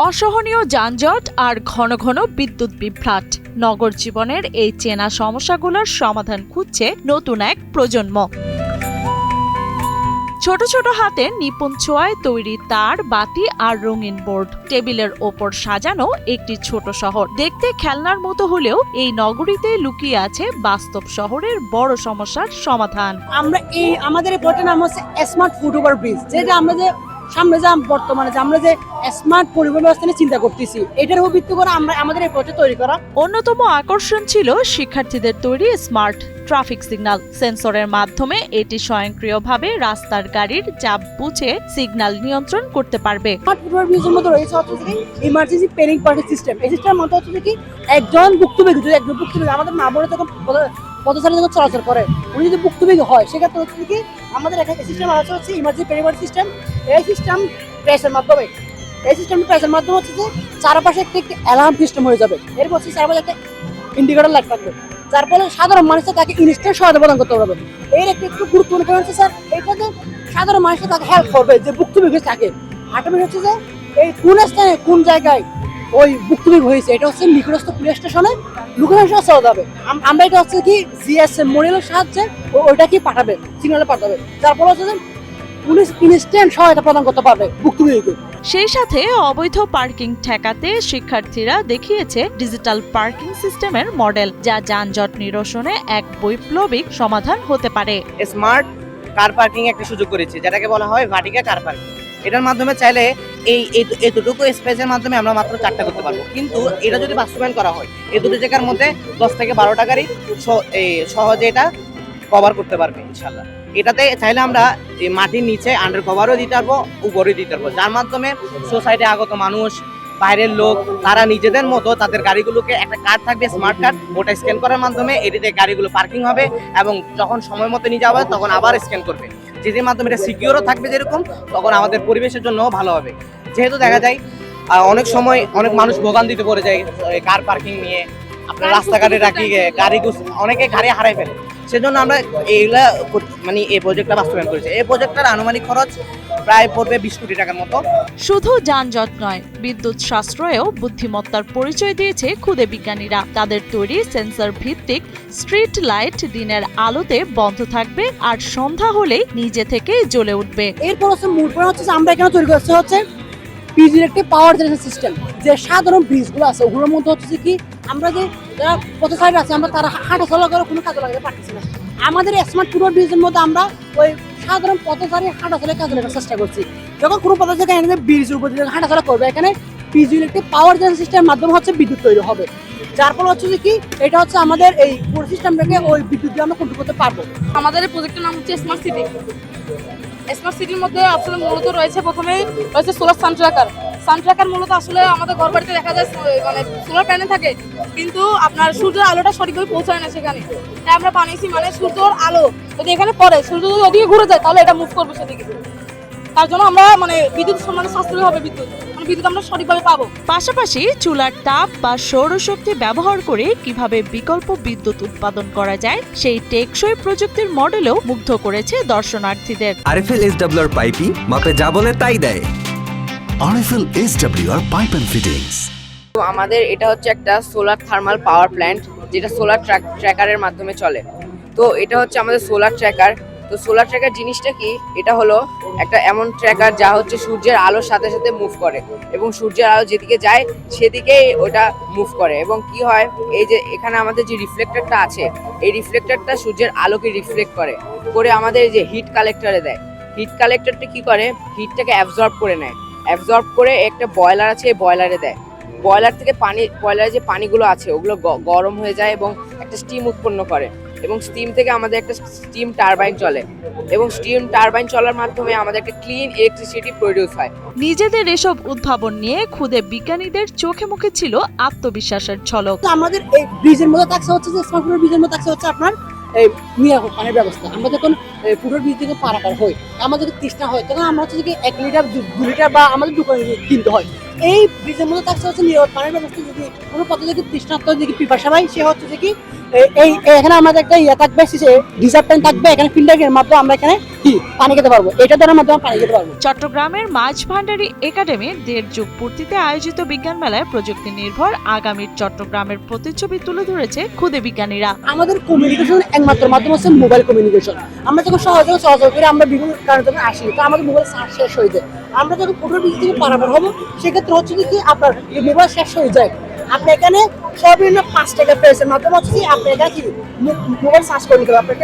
অসহনীয় যানজট আর ঘন ঘন বিদ্যুৎ বিভ্রাট নগর জীবনের এই চেনা সমস্যাগুলোর সমাধান খুঁজছে নতুন এক প্রজন্ম। ছোট ছোট হাতে নিপুণ ছোঁয়ায় তৈরি তার, বাতি আর রঙিন বোর্ড, টেবিলের ওপর সাজানো একটি ছোট শহর। দেখতে খেলনার মতো হলেও এই নগরীতে লুকিয়ে আছে বাস্তব শহরের বড় সমস্যার সমাধান। আমাদের এই বোর্ডের নাম হচ্ছে স্মার্ট ফুটওভার ব্রিজ, যেটা আমরা যে সামনে যা বর্তমানে আমরা যে স্মার্ট পরিবহন ব্যবস্থা নিয়ে চিন্তা করতেছি, এটার উপর ভিত্তি করে আমরা আমাদের এই প্রজেক্ট তৈরি করা। অন্যতম আকর্ষণ ছিল শিক্ষার্থীদের তৈরি স্মার্ট ট্রাফিক সিগন্যাল। সেন্সরের মাধ্যমে এটি স্বয়ংক্রিয়ভাবে রাস্তার গাড়ির চাপ বুঝে সিগন্যাল নিয়ন্ত্রণ করতে পারবে। স্মার্ট ফুটওভার ব্রিজের মধ্যে রয়েছে হচ্ছে কি ইমার্জেন্সি পেনিং পার্টি সিস্টেম। এই সিস্টেমের মধ্যে হচ্ছে কি একজন ভুক্তভোগী, যদি একজন ভুক্তভোগী আমাদের মা বোনের যখন পথচারী যখন চলাচল করে, উনি যদি ভুক্তভোগী হয়, সেক্ষেত্রে হচ্ছে কি আমাদের এখানে সিস্টেম হচ্ছে ইমার্জেন্সি পেনিং পার্টি সিস্টেম। এই সিস্টেম প্রেসের মাধ্যমে হচ্ছে যে চারপাশে একটি অ্যালার্ম সিস্টেম হয়ে যাবে। এরপর হচ্ছে চারপাশে একটা ইন্ডিকেটর লাইট থাকবে, যার ফলে সাধারণ মানুষের তাকে ইনস্ট্যান্ট সহায়তা প্রদান করতে পারবে। এর একটু গুরুত্বপূর্ণ কারণ হচ্ছে স্যার, এইটাতে সাধারণ মানুষের তাকে হেল্প করবে যে ভুক্তভোগী থাকে। আরেকটা হচ্ছে যে এই কোন স্থানে কোন জায়গায় ওই ভুক্তভোগী হয়েছে, এটা হচ্ছে নিকটস্থ পুলিশ স্টেশনে লোকেশন চলে যাবে। আমরা এটা হচ্ছে কি জিএসএম মডেলের সাহায্যে ওইটা কি পাঠাবে, সিগন্যালে পাঠাবে, যার ফলে হচ্ছে যে পুলিশ ইনস্ট্যান্ট সহায়তা প্রদান করতে পারবে ভুক্তভোগীকে। সেই সাথে অবৈধ পার্কিং ঠেকাতে শিক্ষার্থীরা দেখিয়েছে ডিজিটাল পার্কিং সিস্টেমের মডেল, যা যানজট নিরসনে এক বৈপ্লবিক সমাধান হতে পারে। স্মার্ট কার পার্কিং একটা সুযোগ করেছে, যেটাকে বলা হয় ভার্টিকা কার পার্কিং। এটার মাধ্যমে চাইলে এতটুকু স্পেসের মাধ্যমে আমরা মাত্র 4টা করতে পারবো, কিন্তু এটা যদি বাস্তবায়ন করা হয় এই দুটো জায়গার মধ্যে 10 থেকে 12টা গাড়ি সহজে এটা কভার করতে পারবে ইনশাল্লাহ। এটাতে চাইলে আমরা মাটির নিচে আন্ডার কভারও দিতে পারবো, উপরে দিতে পারবো, যার মাধ্যমে সোসাইটি আগত মানুষ, বাইরের লোক, তারা নিজেদের মতো তাদের গাড়িগুলোকে একটা কার্ড থাকবে, স্মার্ট কার্ড, ওটা স্ক্যান করার মাধ্যমে এটিতে গাড়িগুলো পার্কিং হবে এবং যখন সময় মতো নিয়ে যাওয়া হবে তখন আবার স্ক্যান করবে, যেটির মাধ্যমে এটা সিকিউরও থাকবে যেরকম, তখন আমাদের পরিবেশের জন্য ভালো হবে। যেহেতু দেখা যায় অনেক সময় অনেক মানুষ ভোগান্তিতে পড়ে যায় কার পার্কিং নিয়ে, আপনার রাস্তাঘাটে রাখি গাড়ি অনেকে গাড়ি হারাই ফেলে। সেজন্য আমরা এইগুলা মানে এই প্রজেক্টটা বাস্তবায়ন করেছি। এই প্রজেক্টটার আনুমানিক খরচ প্রায় পড়বে 20 কোটি টাকার মতো। শুধু যানজট নয়, বিদ্যুৎ সাশ্রয়েও বুদ্ধিমত্তার পরিচয় দিয়েছে ক্ষুদে বিজ্ঞানীরা। তাদের তৈরি সেন্সর ভিত্তিক স্ট্রিট লাইট দিনের আলোতে বন্ধ থাকবে আর সন্ধ্যা হলেই নিজে থেকে জ্বলে উঠবে। এরপর হচ্ছে মূল পয়েন্ট হচ্ছে আমরা এখানে তৈরি করছি হচ্ছে পিজির একটি পাওয়ার জেনারেশন সিস্টেম। যে সাধারণ ব্রিজগুলো আছে ওগুলোর মধ্যে হচ্ছে কি আমরা যে যারা পথচারী আছে আমরা তারা হাঁটা চলা করে কোনো কাজে লাগাতে পারতেছি না। আমাদের স্মার্ট ফুটওভার ব্রিজের মধ্যে আমরা ওই সাধারণ পথচারী হাঁটা চলে কাজে লাগানোর চেষ্টা করছি। যখন কোনো পথচারী এখানে ব্রিজের উপর দিয়ে হাঁটা চলা করবে, এখানে পিজির একটি পাওয়ার জেনারেশন সিস্টেমের মাধ্যমে হচ্ছে বিদ্যুৎ তৈরি হবে, যার ফলে হচ্ছে কি এটা হচ্ছে আমাদের এই পুরো সিস্টেমটাকে ওই বিদ্যুৎ দিয়ে আমরা কন্ট্রোল করতে পারবো। আমাদের এই প্রজেক্টের নাম হচ্ছে স্মার্ট সিটি। স্মার্ট সিটির মধ্যে আসলে মূলত রয়েছে প্রথমেই রয়েছে সোলার সান ট্র্যাকার। মূলত আসলে আমাদের ঘর বাড়িতে দেখা যায় মানে সোলার প্যানেল থাকে, কিন্তু আপনার সূর্যের আলোটা সঠিকভাবে পৌঁছায় না সেখানে। তাই আমরা বানিয়েছি মানে সূর্যের আলো যদি এখানে পড়ে, সূর্য যদি ওদিকে ঘুরে যায় তাহলে এটা মুভ করবে সেদিকে। তার জন্য আমরা মানে বিদ্যুৎ মানে সাশ্রয় হবে, বিদ্যুৎ আমরা সঠিকভাবে পাবো। পাশাপাশি চুলার তাপ বা সৌরশক্তি ব্যবহার করে কিভাবে বিকল্প বিদ্যুৎ উৎপাদন করা যায় সেই টেকসই প্রযুক্তির মডেলও মুগ্ধ করেছে দর্শনার্থীদের। আরএফএল এসডব্লিউআর পাইপই মাপে যা বলে তাই দেয়। RFL SWR pipe and fittings. তো আমাদের এটা হচ্ছে একটা সোলার থার্মাল পাওয়ার প্ল্যান্ট, যেটা সোলার ট্র্যাকারের মাধ্যমে চলে। তো এটা হচ্ছে আমাদের সোলার ট্র্যাকার। তো সোলার ট্র্যাকার জিনিসটা কি, এটা হলো একটা এমন ট্র্যাকার যা হচ্ছে সূর্যের আলোর সাথে সাথে মুভ করে এবং সূর্যের আলো যেদিকে যায় সেদিকেই ওটা মুভ করে। এবং কি হয়, এই যে এখানে আমাদের যে রিফ্লেক্টরটা আছে, এই রিফ্লেক্টরটা সূর্যের আলোকে রিফ্লেক্ট করে আমাদের যে হিট কালেক্টরে দেয়। হিট কালেক্টরটা কি করে, হিটটাকে অ্যাবজর্ব করে নেয়, অ্যাবজর্ব করে একটা বয়লার আছে, এই বয়লারে দেয়। বয়লার থেকে বয়লারে যে পানিগুলো আছে ওগুলো গরম হয়ে যায় এবং একটা স্টিম উৎপন্ন করে, এবং স্টিম থেকে আমাদের একটা স্টিম টারবাইন চলে, এবং স্টিম টারবাইন চলার মাধ্যমে আমাদের একটা ক্লিন ইলেকট্রিসিটি প্রডিউস হয়। নিজেদের এসব উদ্ভাবন নিয়ে ক্ষুদে বিজ্ঞানীদের চোখে মুখে ছিল আত্মবিশ্বাসের ঝলক। আমাদের এই ব্রিজের মধ্যে থাকছে হচ্ছে যে স্মার্ট ফুটওভার ব্রিজের মধ্যে থাকছে হচ্ছে আপনার এই নিরাপদ পানির ব্যবস্থা। আমরা যখন ফুটওভার ব্রিজ থেকে পারাপার হই, আমাদের যদি তৃষ্ণা হয় তখন আমরা হচ্ছে কি 1 লিটার 2 লিটার বা আমাদের দোকানে কিনতে হয়, এই ব্রিজের মধ্যে থাকছে হচ্ছে নিরাপদ পানির ব্যবস্থা। যদি কোনো পদ্ধতি তৃষ্ণার্ত যদি পিপাসা পায় সে হচ্ছে যে কি এখানে আমাদের একটা ইয়ে থাকবে, রিজার্ভ ট্যাঙ্ক থাকবে, এখানে ফিল্টারের মাধ্যমে আমরা এখানে কি পানি খেতে পারবো, এটা দ্বারা মাধ্যমে পানি খেতে পারবো। চট্টগ্রামের মাছ ভান্ডারী একাডেমির 1.5 যুগ পূর্তিতে আয়োজিত বিজ্ঞান মেলায় প্রযুক্তি নির্ভর আগামীর চট্টগ্রামের প্রতিচ্ছবি তুলে ধরেছে ক্ষুদে বিজ্ঞানীরা। আমাদের কমিউনিকেশন একমাত্র মাধ্যম হচ্ছে মোবাইল কমিউনিকেশন। আমরা যখন সহজে চলাচল করে আমরা বিভিন্ন কারণে যখন আসি, তো আমাদের মোবাইল চার্জ শেষ হয়ে যায়। আমরা যখন কোনো দিক থেকে পারাপার হবো, সেক্ষেত্রে হচ্ছে কি আপনার মোবাইল শেষ হয়ে যায়, আপনি এখানে সর্বনিম্ন 5 টাকা প্রাইসের মাধ্যমে হচ্ছে আপনি এখানে কি মোবাইল চার্জ করে নিতে পারবেন।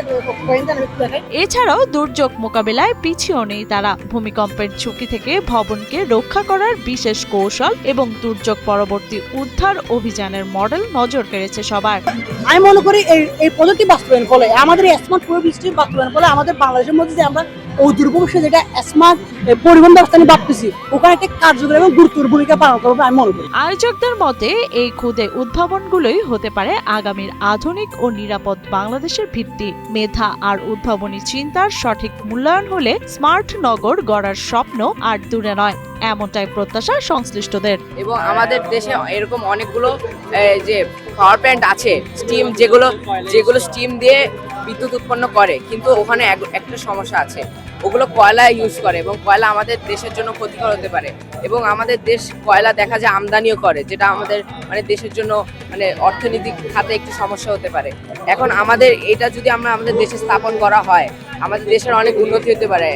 এছাড়াও দুর্যোগ মোকাবেলায় পিছিয়েও নেই তারা। ভূমিকম্পের ঝুঁকি থেকে ভবনকে রক্ষা করার বিশেষ কৌশল এবং দুর্যোগ পরবর্তী উদ্ধার অভিযানের মডেল নজর কেড়েছে সবার। আমি মনে করি এই পদ্ধতি বাস্তবায়ন ফলে আমাদের স্মার্ট পরিবেশটি বাস্তবায়ন ফলে আমাদের বাংলাদেশের মধ্যে যে আমরা অদূর ভবিষ্যতে যেটা স্মার্ট পরিবহন ব্যবস্থা নিয়ে ভাবতেছি, ওখানে একটা কার্যকরী এবং গুরুত্বপূর্ণ ভূমিকা পালন করবে আমি মনে করি। আয়োজকদের মতে এই ক্ষুদে উদ্ভাবনগুলোই হতে পারে আগামীর আধুনিক ও নিরাপদ বাংলাদেশের ভিত্তি। মেধা আর উদ্ভাবনী চিন্তার সঠিক মূল্যায়ন হলে স্মার্ট নগর গড়ার স্বপ্ন আর দূরে নয়, এমনটাই প্রত্যাশা সংশ্লিষ্টদের। এবং আমাদের দেশে এরকম অনেকগুলো যে পাওয়ার প্ল্যান্ট আছে, স্টিম যেগুলো স্টিম দিয়ে বিদ্যুৎ উৎপন্ন করে, কিন্তু ওখানে একটা সমস্যা আছে, ওগুলো কয়লা ইউজ করে এবং কয়লা আমাদের দেশের জন্য ক্ষতিকর হতে পারে। এবং আমাদের দেশ কয়লা দেখা যায় আমদানিও করে, যেটা আমাদের মানে দেশের জন্য মানে অর্থনৈতিক খাতে একটু সমস্যা হতে পারে। এখন আমাদের এটা যদি আমরা আমাদের দেশে স্থাপন করা হয়, আমাদের দেশের অনেক উন্নতি হতে পারে।